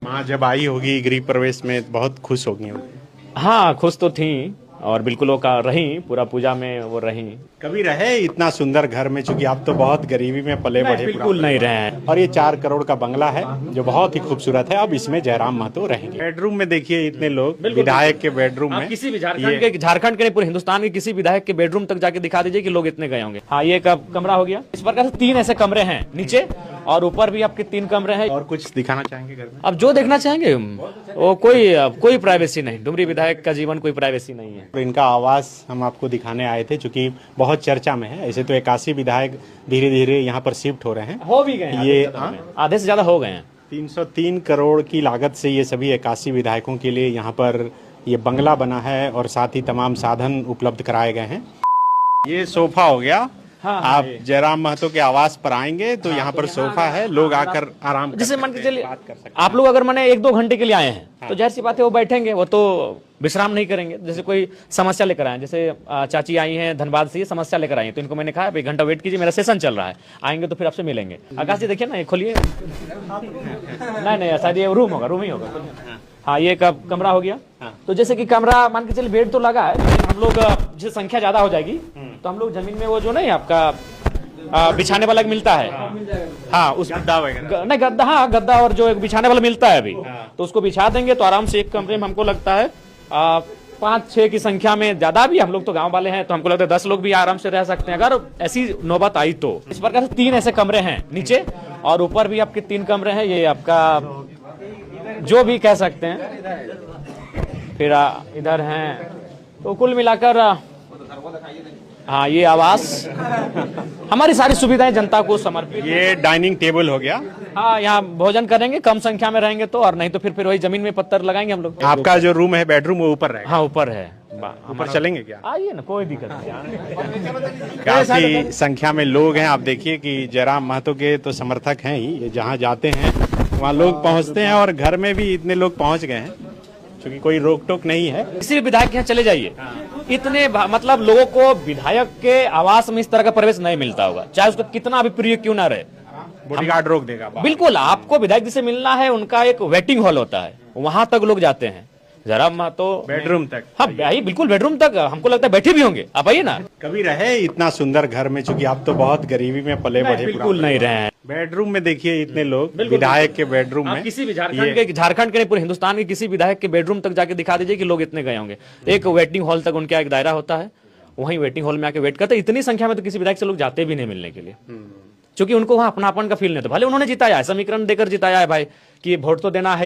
माँ जब आई होगी गृह प्रवेश में बहुत खुश होगी होगी। हाँ, खुश तो थी और बिल्कुल वो का रही, पूरा पूजा में वो रही। कभी रहे इतना सुंदर घर में, चूंकि आप तो बहुत गरीबी में पले बढ़े, बिल्कुल नहीं रहे हैं। और ये 4 करोड़ का बंगला है जो बहुत ही खूबसूरत है। अब इसमें जयराम महतो रहेंगे। बेडरूम में देखिए इतने लोग, विधायक के बेडरूम आप में किसी भी झारखंड के नहीं, पूरे हिंदुस्तान के किसी विधायक के बेडरूम तक जाके दिखा दीजिए कि लोग इतने गए होंगे। हाँ, ये कमरा हो गया। इस प्रकार से 3 ऐसे कमरे हैं नीचे, और ऊपर भी आपके 3 कमरे हैं। और कुछ दिखाना चाहेंगे घर में? अब जो देखना चाहेंगे वो कोई प्राइवेसी नहीं। डुमरी विधायक का जीवन कोई प्राइवेसी नहीं है। तो इनका आवास हम आपको दिखाने आए थे, चूंकि बहुत चर्चा में है। ऐसे तो 81 विधायक धीरे धीरे यहाँ पर शिफ्ट हो रहे हैं, हो भी गए हैं, ये आधे से ज्यादा हो गए हैं। 303 करोड़ की लागत से ये सभी 81 विधायकों के लिए यहाँ पर ये बंगला बना है और साथ ही तमाम साधन उपलब्ध कराए गए हैं। ये सोफा हो गया। हाँ, आप जयराम महतो के आवास पर आएंगे तो यहाँ पर सोफा है, लोग आकर आराम कर जैसे मान के चलिए बात कर सकते हैं। आप लोग अगर मैंने 1-2 घंटे के लिए आए हैं तो जाहिर सी बात है वो बैठेंगे, वो तो विश्राम नहीं करेंगे। जैसे कोई समस्या लेकर आए, जैसे चाची आई हैं धनबाद से, ये समस्या लेकर आई हैं, तो इनको मैंने कहा 1 घंटा वेट कीजिए, मेरा सेशन चल रहा है, आएंगे तो फिर आपसे मिलेंगे। आकाश जी देखिए ना, ये खोलिए। नहीं शायद ये रूम ही होगा। हाँ, ये कमरा हो गया। तो जैसे कि कमरा मान के चलिए बेड तो लगा है, लेकिन हम लोग जैसे संख्या ज्यादा हो जाएगी तो हम लोग जमीन में वो जो नहीं आपका बिछाने वाला मिलता है, हाँ उस गद्दा वगैरह नहीं गद्दा, हाँ गद्दा और जो एक बिछाने वाला मिलता है अभी, तो उसको बिछा देंगे तो आराम से एक कमरे में हमको लगता है 5-6 की संख्या में, ज्यादा भी हम लोग तो गांव वाले हैं तो हमको लगता है 10 लोग भी आराम से रह सकते हैं अगर ऐसी नौबत आई तो। इस प्रकार से 3 ऐसे कमरे हैं नीचे, और ऊपर भी आपके 3 कमरे हैं। ये आपका जो भी कह सकते हैं, फिर इधर हैं, तो कुल मिलाकर हाँ ये आवास हमारी सारी सुविधाएं जनता को समर्पित। ये डाइनिंग टेबल हो गया। हाँ, यहाँ भोजन करेंगे, कम संख्या में रहेंगे तो, और नहीं तो फिर वही जमीन में पत्थर लगाएंगे हम लोग। आपका जो रूम है बेडरूम वो ऊपर रहेगा? हाँ ऊपर है। ऊपर चलेंगे क्या? आइए ना, कोई दिक्कत नहीं। काफी संख्या में लोग हैं। आप देखिए कि जयराम महतो के तो समर्थक हैं ही, ये जहाँ जाते हैं वहाँ लोग पहुँचते हैं, और घर में भी इतने लोग पहुँच गए हैं, क्योंकि कोई रोक टोक नहीं है। किसी भी विधायक के यहाँ चले जाइए, इतने मतलब लोगों को विधायक के आवास में इस तरह का प्रवेश नहीं मिलता होगा, चाहे उसका कितना भी प्रिय क्यों ना रहे। बॉडीगार्ड रोक देगा। बिल्कुल, आपको विधायक जी से मिलना है, उनका एक वेटिंग हॉल होता है, वहां तक लोग जाते हैं। जरा तो बेडरूम तक? हाँ बिल्कुल, बेडरूम तक हमको लगता है बैठे भी होंगे। आप आइए ना। कभी रहे इतना सुंदर घर में, चूंकि आप तो बहुत गरीबी में पले बढ़े, बिल्कुल नहीं रहे हैं। बेडरूम में देखिए इतने लोग, विधायक के बेडरूम में। किसी भी झारखंड के नहीं, पूरे हिंदुस्तान के किसी विधायक के बेडरूम तक जाके दिखा दीजिए कि लोग इतने गए होंगे। एक वेटिंग हॉल तक उनका एक दायरा होता है, वहीं वेटिंग हॉल में आके वेट करते। इतनी संख्या में तो किसी विधायक से लोग जाते भी नहीं मिलने के लिए, क्योंकि उनको वहां अपनापन का फील नहीं था। भले उन्होंने जिताया है, समीकरण देकर जिताया है भाई कि वोट तो देना है।